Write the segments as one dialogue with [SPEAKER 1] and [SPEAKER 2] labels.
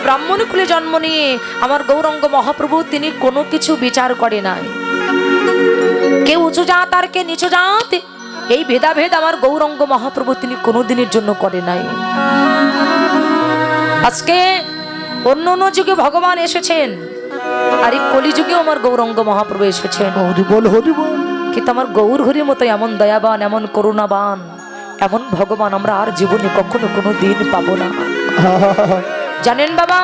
[SPEAKER 1] ব্রাহ্মণ কুলে জন্ম নিয়ে আমার গৌরাঙ্গ মহাপ্রভু তিনি কোনো কিছু বিচার করে নাই। কে উঁচু জাত আর কে নিচু জাত এই ভেদাভেদ আমার গৌরাঙ্গ মহাপ্রভু তিনি কোনোদিনের জন্য করে নাই। আজকে অন্য অন্য যুগে ভগবান এসেছেন, আর এই কলিযুগেও আমার গৌরাঙ্গ মহাপ্রভু এসেছেন। কিন্তু আমার গৌর হরির মতো এমন দয়াবান, এমন করুণাবান, এমন ভগবান আমরা আর জীবনে কখনো কোনো দিন পাবো না। জানেন বাবা,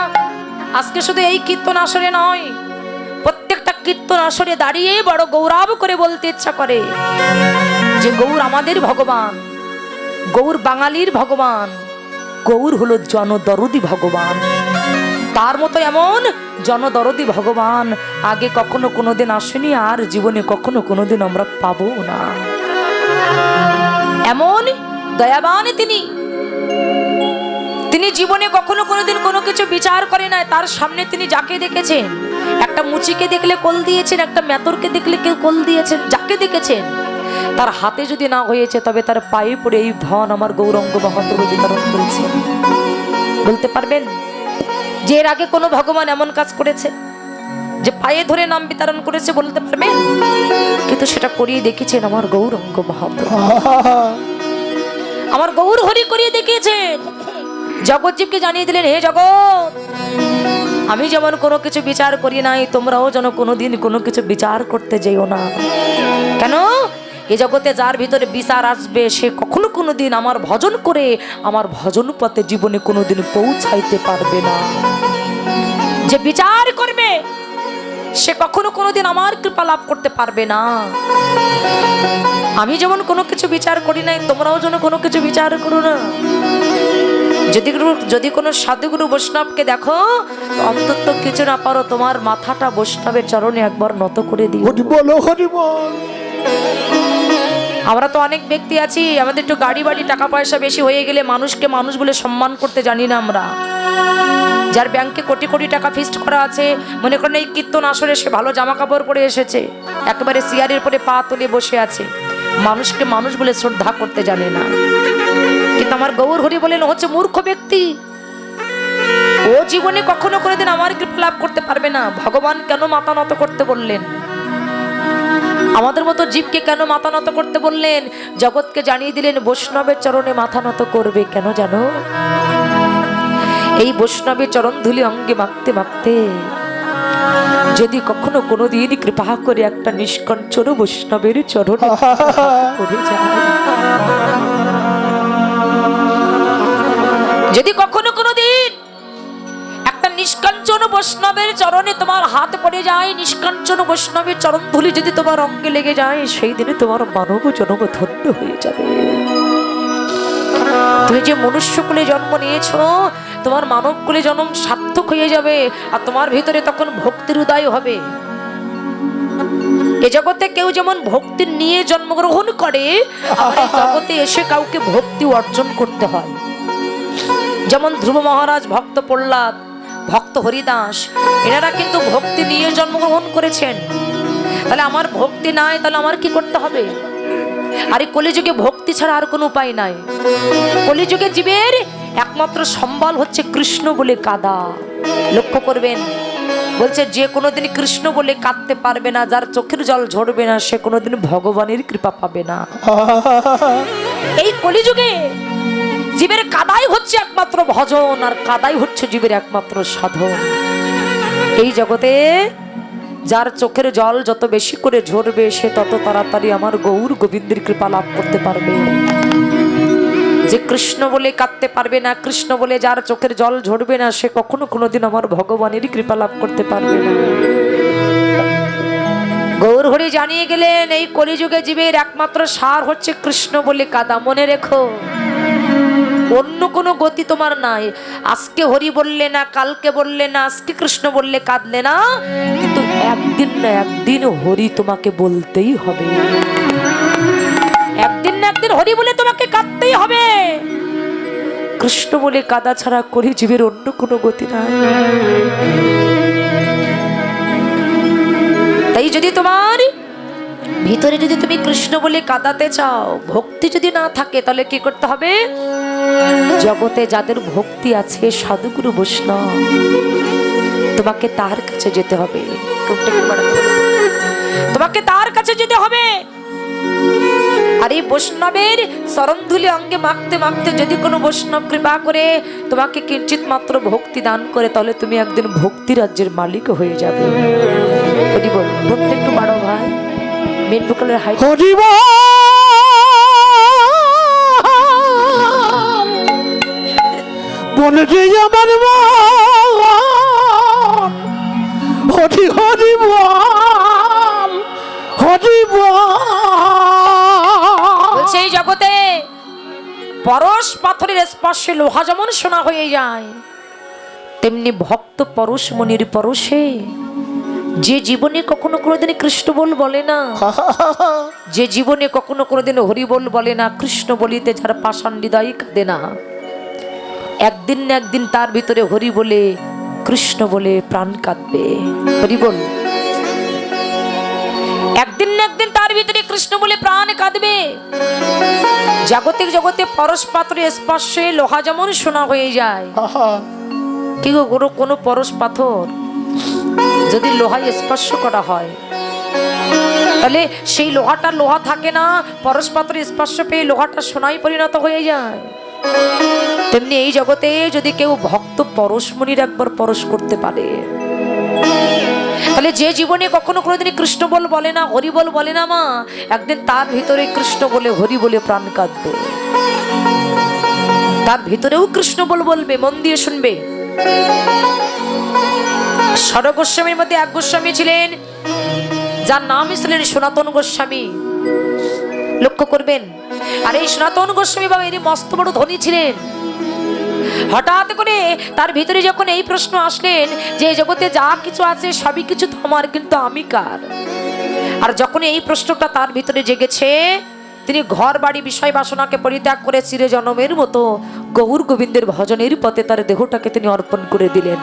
[SPEAKER 1] আজকে শুধু এই কীর্তন আসরে নয়, প্রত্যেকটা কীর্তন আসরে দাঁড়িয়ে বড় গৌরব করে বলতে ইচ্ছা করে যে গৌর আমাদের ভগবান, গৌর বাঙালির ভগবান, গৌর হলো জনদরদি ভগবান। তার মতো এমন জনদরদি ভগবান আগে কখনো কোনোদিন আসেনি, আর জীবনে কখনো কোনোদিন আমরা পাবো না। এমন দয়াবান তিনি, তিনি জীবনে কখনো কোনোদিন কোনো কিছু বিচার করে নাই। তার সামনে তিনি যাকে দেখেছেন, একটা মুচিকে দেখলে কোল দিয়েছেন, একটা মেতরকে দেখলে কেউ কোল দিয়েছেন, যাকে দেখেছেন তার হাতে যদি না হয়েছে তবে তার পায়ে পড়ে এই ধন আমার গৌরাঙ্গ মহাপ্রভু বিতরণ করেছেন। বলতে পারবেন যে এর আগে কোনো ভগবান এমন কাজ করেছে যে পায়ে ধরে নাম বিতরণ করেছে? বলতে পারবেন? কিন্তু সেটা করিয়ে দেখেছেন আমার গৌরাঙ্গ মহাপ্রভু, আমার গৌর হরি করিয়ে দেখিয়েছেন। জগৎজীবকে জানিয়ে দিলেন, হে জগৎ, আমি যেমন কোনো কিছু বিচার করি নাই, তোমরাও যেন কোনোদিন কোনো কিছু বিচার করতে যেও না। কেন? এ জগতে যার ভিতরে বিচার আসবে সে কখনো কোনোদিন আমার ভজন করে আমার ভজন পথে জীবনে কোনোদিন পৌঁছাইতে পারবে না। যে বিচার করবে সে কখনো কোনোদিন আমার কৃপা লাভ করতে পারবে না। আমি যেমন কোনো কিছু বিচার করি নাই, তোমরাও যেন কোনো কিছু বিচার করো না। যদি কোনো সাধুগুরু বৈষ্ণবকে দেখো, অন্তত কিছু না পারো তোমার মাথাটা বৈষ্ণবের চরণে একবার নত করে দিও। আমরা তো অনেক ব্যক্তি আছি, আমাদের একটু গাড়ি বাড়ি টাকা পয়সা বেশি হয়ে গেলে মানুষকে মানুষ বলে সম্মান করতে জানি না আমরা। যার ব্যাংকে কোটি কোটি টাকা ফিক্সড করা আছে, মনে করেন এই কীর্তন আসরে সে ভালো জামা কাপড় পরে এসেছে, একেবারে চেয়ারের পরে পা তুলে বসে আছে, মানুষকে মানুষ বলে শ্রদ্ধা করতে জানে না। কিন্তু আমার গৌর হরি বলেন হচ্ছে মূর্খ ব্যক্তি, ও জীবনে কখনো কোনোদিন আমার কৃপা লাভ করতে পারবে না। ভগবান কেন মাথা নত করতে বললেন? আমাদের মতো জীবকে কেন মাথা নত করতে বললেন? জগৎকে জানিয়ে দিলেন বৈষ্ণবের চরণে মাথা নত করবে। কেন জানো? এই বৈষ্ণবের চরণ ধুলি অঙ্গে মাখতে মাখতে যদি কখনো কোনোদিন কৃপা করে একটা নিষ্কঞ্চন বৈষ্ণবের চরণে পড়ে যায়, যদি কখনো কোনোদিন একটা নিষ্কাঞ্চন বৈষ্ণবের চরণে তোমার হাত পড়ে যায়, নিষ্কাঞ্চন বৈষ্ণবের চরণ ধুলি যদি তোমার অঙ্গে লেগে যায়, সেই দিনে তোমার মানব জন্ম ধন্য হয়ে যাবে। তুমি যে মনুষ্যকুলে জন্ম নিয়েছো, তোমার মানব কুলে জন্ম সার্থক হয়ে যাবে, আর তোমার ভিতরে তখন ভক্তির উদয় হবে। এ জগতে কেউ যেমন ভক্তি নিয়ে জন্মগ্রহণ করে, আর এই জগতে এসে কাউকে ভক্তি অর্জন করতে হয়। যেমন ধ্রুব মহারাজ, ভক্ত প্রহ্লাদ, ভক্ত হরিদাস, এনারা কিন্তু ভক্তি নিয়ে জন্মগ্রহণ করেছেন। তাহলে আমার ভক্তি নাই, তাহলে আমার কি করতে হবে? আর এই কলিযুগে ভক্তি ছাড়া আর কোনো উপায় নাই। কলিযুগে জীবের একমাত্র সম্বল হচ্ছে কৃষ্ণ বলে কাঁদা। লক্ষ্য করবেন, বলছে যে কোনোদিন কৃষ্ণ বলে কাঁদতে পারবে না, যার চোখের জল ঝরবে না, সে কোনোদিন ভগবানের কৃপা পাবে না। এই কলিযুগে জীবের কাদাই হচ্ছে একমাত্র ভজন, আর কাদাই হচ্ছে জীবের একমাত্র সাধন। এই জগতে যার চোখের জল যত বেশি করে ঝরবে, সে তত তাড়াতাড়ি আমার গৌর গোবিন্দের কৃপা লাভ করতে পারবে। যে কৃষ্ণ বলে কাঁদতে পারবে না, কৃষ্ণ বলে যার চোখের জল ঝরবে না, সে কখনো কোনোদিন আমার ভগবানেরই কৃপা লাভ করতে পারবে না। গৌর হরি জানিয়ে গেলেন এই কলিযুগে জীবের একমাত্র সার হচ্ছে কৃষ্ণ বলে কাঁদা। মনে রেখো, অন্য কোনো গতি তোমার নাই। আজকে হরি বললে না, কালকে বললে না, আজকে কৃষ্ণ বললে কাঁদলে না, কিন্তু একদিন না একদিন হরি তোমাকে বলতেই হবে। একদিন না একদিন হরি বলে তোমাকে কাঁদতেই হবে। কৃষ্ণ বলে কাঁদা ছাড়া করি জীবের অন্য কোনো গতি নাই। তাই যদি তোমার ভিতরে যদি তুমি কৃষ্ণ বলে কাঁদাতে চাও, ভক্তি যদি না থাকে, তাহলে কি করতে হবে? জগতে যাদের ভক্তি আছে সাধুগুরু বৈষ্ণব, তোমাকে তার কাছে যেতে হবে, তোমাকে তার কাছে যেতে হবে। আর এই বৈষ্ণবের চরণধুলি অঙ্গে মাখতে মাখতে যদি কোনো বৈষ্ণব কৃপা করে তোমাকে কিঞ্চিত মাত্র ভক্তি দান করে, তাহলে তুমি একদিন ভক্তি রাজ্যের মালিক হয়ে যাবে। হরিবল, ভক্তি একটু বাড়ো ভাই, মেন ভোকালের হাই।
[SPEAKER 2] হরিবল বলে যে আমার হরি হরি বল হরি বল।
[SPEAKER 1] সেই জগতে পরশ পাথরের স্পর্শে লোহা যেমন সোনা হয়ে যায়, তেমনি ভক্ত পরশ মনির পরশে যে জীবনে কখনো কোনোদিন কৃষ্ণ বলে না, যে জীবনে কখনো কোনোদিন হরি বলে না, কৃষ্ণ বলিতে যার পাষাণ হৃদয় কাঁদে না, একদিন না একদিন তার ভিতরে হরি বলে কৃষ্ণ বলে প্রাণ কাঁদবে। হরি বল, একদিন না একদিন তার ভিতরে কৃষ্ণ বলে প্রাণ কাঁদবে। জাগতিক জগতে পরশ পাথরের স্পর্শে লোহা যেমন সোনা হয়ে যায়, কি গো কোনো পরশ পাথর যদি লোহায় স্পর্শ করা হয়, তাহলে সেই লোহাটা লোহা থাকে না, পরশ পাথরের স্পর্শ পেয়ে লোহাটা সোনায় পরিণত হয়ে যায়। তেমনি এই জগতে যদি কেউ ভক্ত পরশমণির একবার পরশ করতে পারে, তাহলে যে জীবনে কখনো কোনোদিন কৃষ্ণ বলে না, হরি বলে না মা, একদিন তার ভিতরে কৃষ্ণ বলে হরি বলে প্রাণ কাঁদবে, তার ভিতরেও কৃষ্ণ বলবে। মন দিয়ে শুনবে। ষড় গোস্বামীর মধ্যে এক গোস্বামী ছিলেন যার নাম ছিলেন সনাতন গোস্বামী। লক্ষ্য করবেন, আর এই সনাতন গোস্বামী বাবা এর মস্ত বড় ধনী ছিলেন। হঠাৎ করে তার ভিতরে যখন এই প্রশ্ন আসলেন যে জগতে যা কিছু আছে সবই কিছু তো আমার, কিন্তু আমি কার? আর যখন এই প্রশ্নটা তার ভিতরে জেগেছে, তিনি ঘর বাড়ি বিষয় বাসনাকে পরিত্যাগ করে চিরজনমের মতো গৌর গোবিন্দের ভজনের পথে তার দেহটাকে তিনি অর্পণ করে দিলেন।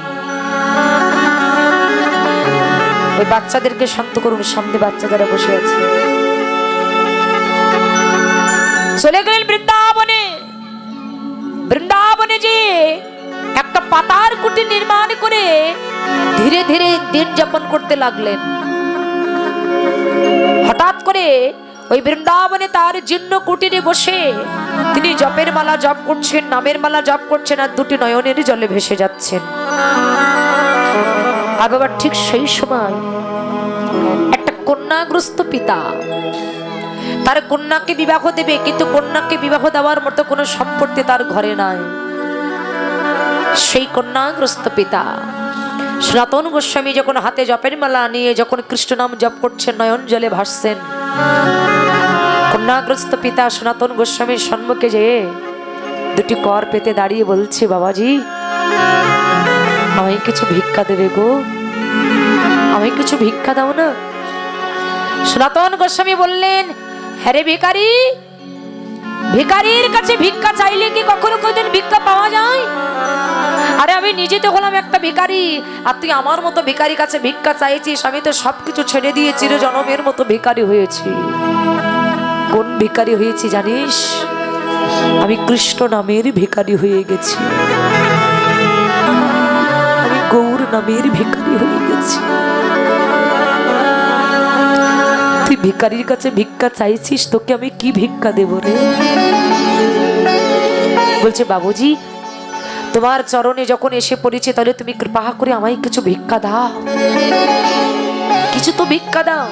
[SPEAKER 1] ওই বাচ্চাদেরকে শান্ত করুন, সামনে বাচ্চা যারা বসে আছে। চলে গেলেন বৃন্দাবনে। বৃন্দাবনে যে একটা পাতার কুটি নির্মাণ করে ধীরে ধীরে দিন যাপন করতে লাগলেন। হঠাৎ করে ওই বৃন্দাবনে তার জীর্ণ কুটিরে বসে তিনি জপের মালা জপ করছেন, নামের মালা জপ করছেন, আর দুটি নয়নের জলে ভেসে যাচ্ছেন। আর বাবা ঠিক সেই সময় একটা কন্যাগ্রস্ত পিতা তার কন্যাকে বিবাহ দেবে, কিন্তু কন্যাকে বিবাহ দেওয়ার মতো কোনো সম্পত্তি তার ঘরে নাই। সেই কন্যাগ্রস্ত পিতা সনাতন গোস্বামী যখন হাতে জপের মালা নিয়ে যখন কৃষ্ণ নাম জপ করছেন, নয়ন জলে ভাসছেন, কন্যাগ্রস্ত পিতা সনাতন গোস্বামীর সম্মুখে যেয়ে দুটি কর পেতে দাঁড়িয়ে বলছে, বাবাজি আমায় কিছু ভিক্ষা দেবে গো, আমায় কিছু ভিক্ষা দাও না। সনাতন গোস্বামী বললেন, হ্যাঁ রে ভিখারি, ভিখারির কাছে ভিক্ষা চাইলে কি কখনো কোনদিন ভিক্ষা পাওয়া যায়? আরে আমি নিজে তো হলাম একটা ভিখারি, আর তুই আমার মতো ভিখারির কাছে ভিক্ষা চাইছিস? আমি তো সবকিছু ছেড়ে দিয়ে চিরজনমের মতো ভিখারি হয়েছি। কোন ভিখারি হয়েছি জানিস? আমি কৃষ্ণ নামের ভিখারি হয়ে গেছি, আমি গৌর নামের ভিখারি হয়ে গেছি। তুই ভিখারির কাছে ভিক্ষা চাইছিস, তোকে আমি কি ভিক্ষা দেব রে? বলছে, বাবুজি তোমার চরণে যখন এসে পড়েছে, তাহলে তুমি কৃপা করে আমায় কিছু ভিক্ষা দাও, কিছু তো ভিক্ষা দাও।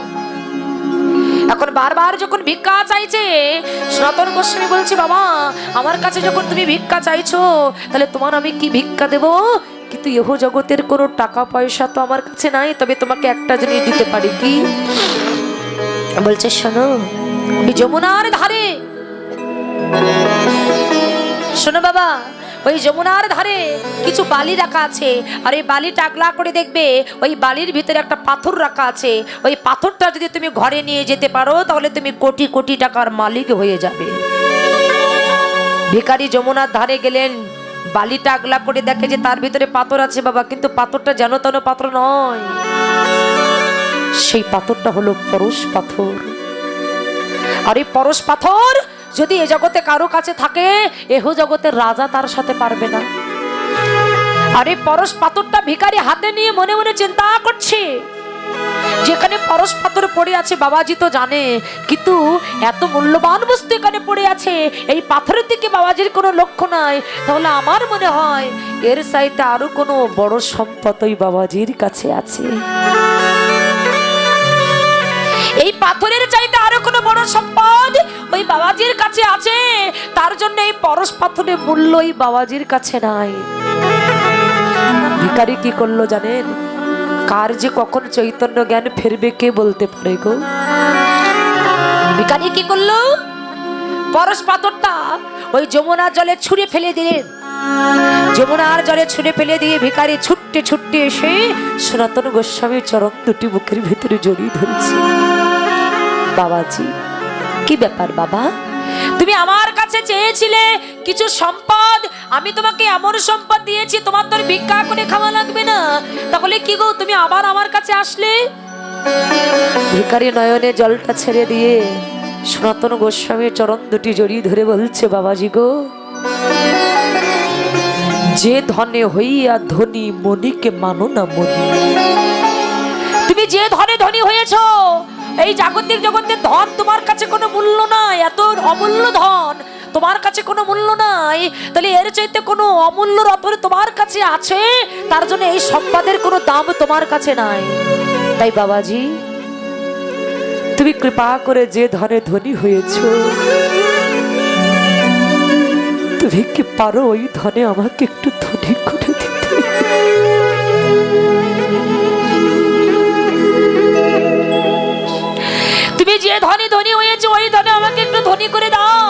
[SPEAKER 1] এখন বারবার যখন ভিক্ষা চাইছে, সনাতন গোস্বামী বলছে, বাবা আমার কাছে যখন তুমি ভিক্ষা চাইছো, তাহলে তোমার আমি কি ভিক্ষা দেব? কিন্তু ইহ জগতের কোনো টাকা পয়সা তো আমার কাছে নাই, তবে তোমাকে একটা জিনিস দিতে পারি। কি? বলছে, শোনো, ওই যমুনার ধারে, শোনো বাবা, ওই যমুনার ধারে কিছু বালি রাখা আছে, আর এই বালি টাকলা করে দেখবে ওই বালির ভিতরে একটা পাথর রাখা আছে। ওই পাথরটা যদি তুমি ঘরে নিয়ে যেতে পারো, তাহলে তুমি কোটি কোটি টাকার মালিক হয়ে যাবে। ভিখারি যমুনার ধারে গেলেন, বালি টাকলা করে দেখে যে তার ভিতরে পাথর আছে বাবা, কিন্তু পাথরটা যেন তেন পাথর নয়, সেই পাথরটা হলো পরশ পাথর। আর এই পরশ পাথর যদি এ জগতে কারো কাছে থাকে, এহ জগতের রাজা তার সাথে পারবে না। আরে পরশ পাথরটা ভিখারি হাতে নিয়ে মনে মনে চিন্তা করছে, যেখানে পরশ পাথর পড়ে আছে বাবাজি তো জানে, কিন্তু এত মূল্যবান বস্তু এখানে পড়ে আছে, এই পাথরের দিকে বাবাজির কোনো লক্ষ্য নাই, তাহলে আমার মনে হয় এর চাইতে আরো কোনো বড় সম্পদ ওই বাবাজির কাছে আছে। এই পাথরের চাইতে আরো কোনো বড় সম্পদ ওই বাবাজির কাছে আছে, তার জন্য এই পরশ পাথরের মূল্য ওই বাবাজির কাছে নাই। ভিখারি কি করলো জানেন? কার যে কখন চৈতন্য জ্ঞান ফিরবে কে বলতে পারে গো। ভিখারি কি করলো? পরশ পাথরটা ওই যমুনার জলে ছুঁড়ে ফেলে দিলেন। যমুনার জলে ছুঁড়ে ফেলে দিয়ে ভিখারি ছুটতে ছুটতে এসে সনাতন গোস্বামীর চরণ দুটি বুকের ভিতরে জড়িয়ে ধরেছে। বাবাজি, কি ব্যাপার বাবা? তুমি আমার কাছে চেয়েছিলে কিছু সম্পদ, আমি তোমাকে এমন সম্পদ দিয়েছি, তোমার তো ভিক্ষা করে খাওয়া লাগবে না, তাহলে কি গো তুমি আবার আমার কাছে আসলে? ভিখারি নয়নে জলটা ছেড়ে দিয়ে সনাতন গোস্বামীর চরণ দুটি জড়িয়ে ধরে বলছে, বাবাজি গো, যে ধনে হইয়া ধনী মনিকে মানো না মনি। তুমি যে ধনে ধনী হয়েছো, এই জাগতিক জগতের ধন তোমার কাছে কোনো মূল্য নাই, এত অমূল্য ধন তোমার কাছে কোনো মূল্য নাই, তাহলে এর চাইতে কোনো অমূল্য রতন তোমার কাছে আছে, তার জন্য এই সম্পদের কোনো দাম তোমার কাছে নাই। তাই বাবাজি, তুমি কৃপা করে যে ধনে ধনী হয়েছো, তুমি কি পারো ওই ধনে আমাকে একটু ধনী করে দিতে? তুমি যে ধনী ধনী হয়েছে ওই ধনে আমাকে একটু ধনী করে দাও।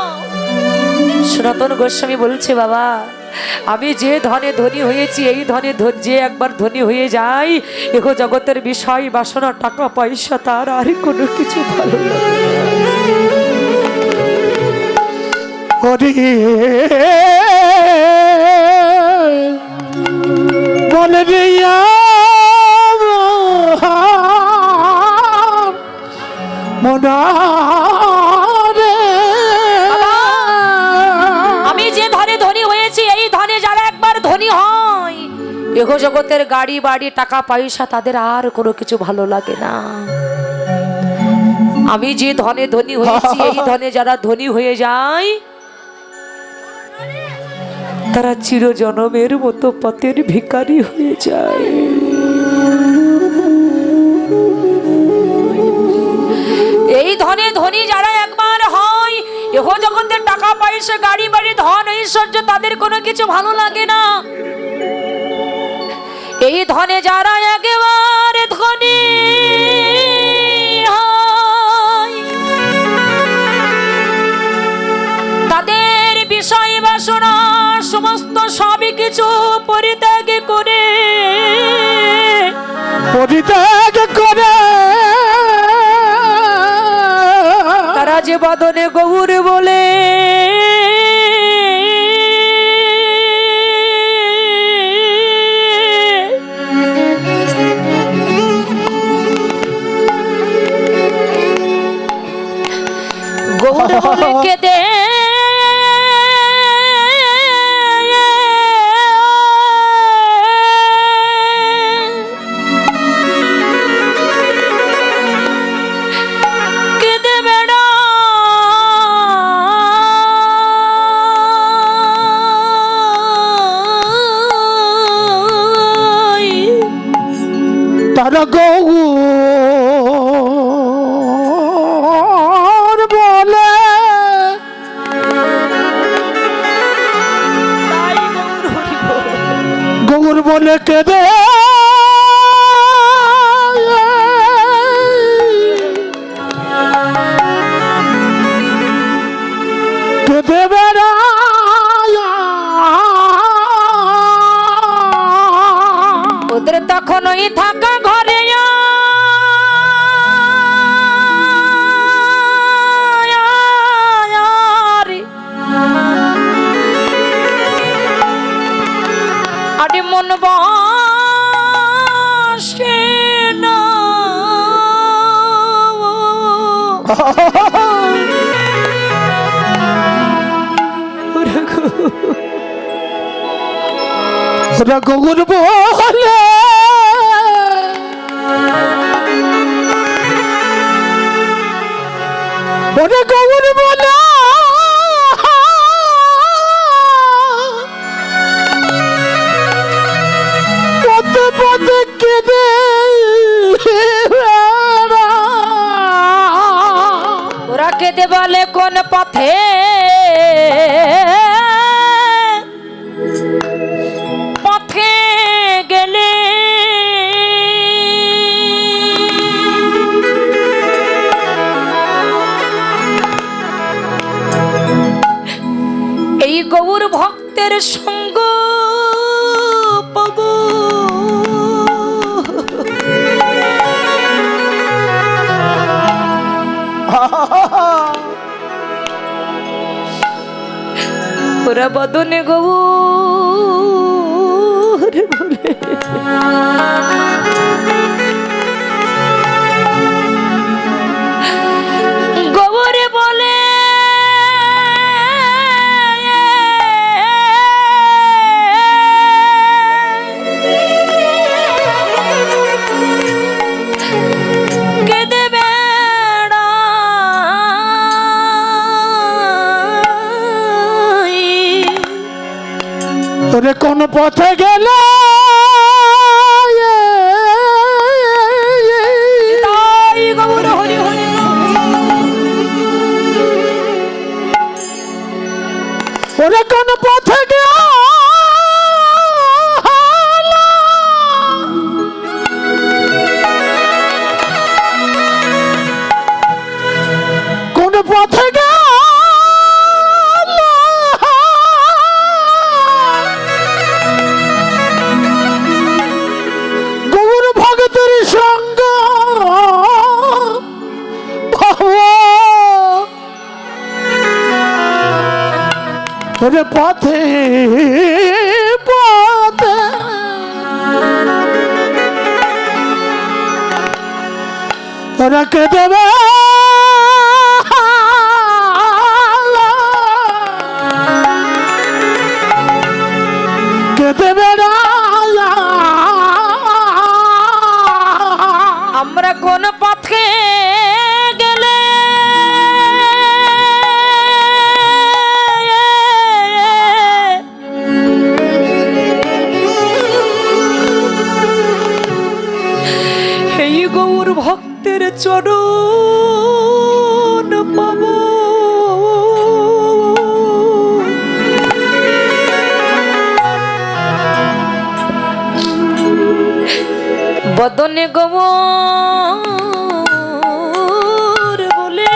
[SPEAKER 1] সনাতন গোস্বামী বলছে, বাবা আমি যে ধনে ধনী হয়েছি, এই ধনে যে একবার ধনী হয়ে যায়, এহ জগতের বিষয় বাসনা টাকা পয়সা তার আর কোনো কিছু ভালো লাগে
[SPEAKER 2] বলে
[SPEAKER 1] আমি যে ধনে ধনী হয়েছি, এই ধনে যারা একবার ধনী হয়, এগো জগতের গাড়ি বাড়ি টাকা পয়সা তাদের আর কোনো কিছু ভালো লাগে না। আমি যে ধনে ধনী হয়েছি, এই ধনে যারা ধনী হয়ে যায়, তারা চিরজনমের মতো পথের ভিখারি হয়ে যায়। এই ধনে ধনী যারা একবার হয়, এহ জগতের টাকা পয়সা গাড়ি বাড়ি ধন ঐশ্বর্য তাদের কোনো কিছু ভালো লাগে না। এই ধনে যারা একেবারে ধনী হয়, তাদের বিষয় বাসনা সমস্ত সবই কিছু পরিত্যাগ করে তারা যে বদনে গৌর বলে গৌর বলে কেঁদে
[SPEAKER 2] তারা গৌর বলে গৌর বলে কেঁদে কেঁদে বেড়া
[SPEAKER 1] ওদের তখন ওই থাকা ঘরে আরে মন বসে না,
[SPEAKER 2] ওরা গৌর বলে ওরে গৌর বলে পথে পথে কেঁদে
[SPEAKER 1] ওরা কেঁদে বলে কোন পথে পথে গেলে এই গৌর ভক্তের সঙ্গ পাবো। ওরা বদনে গৌর বলে গৌরে বলে কেঁদে
[SPEAKER 2] ওরে কোন পথে গেল
[SPEAKER 1] গৌর হরি হরি
[SPEAKER 2] ওরে কোন পথে গেল কোন পথে গেল গৌর ভগতের সঙ্গ ওরে পথে পথে ওরা কে দেবে কে দেবে
[SPEAKER 1] আমরা কোন পথে গেলে এই গৌর ভক্তের চরণ পাবো। বদনে গৌর বলে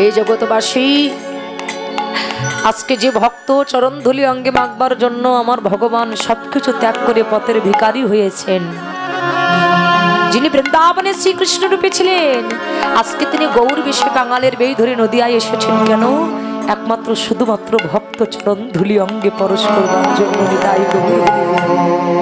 [SPEAKER 1] এই জগৎবাসী আজকে যে ভক্ত চরণধুলি অঙ্গে মাখবার জন্য আমার ভগবান সবকিছু ত্যাগ করে পথের ভিখারি হয়েছেন, যিনি বৃন্দাবনে শ্রীকৃষ্ণ রূপে ছিলেন, আজকে তিনি গৌর বেশে কাঙালের বেই ধরে নদিয়ায় এসেছেন কেন? একমাত্র শুধুমাত্র ভক্ত চরণ ধুলি অঙ্গে পরশ করবার জন্য। নিতাই গৌর।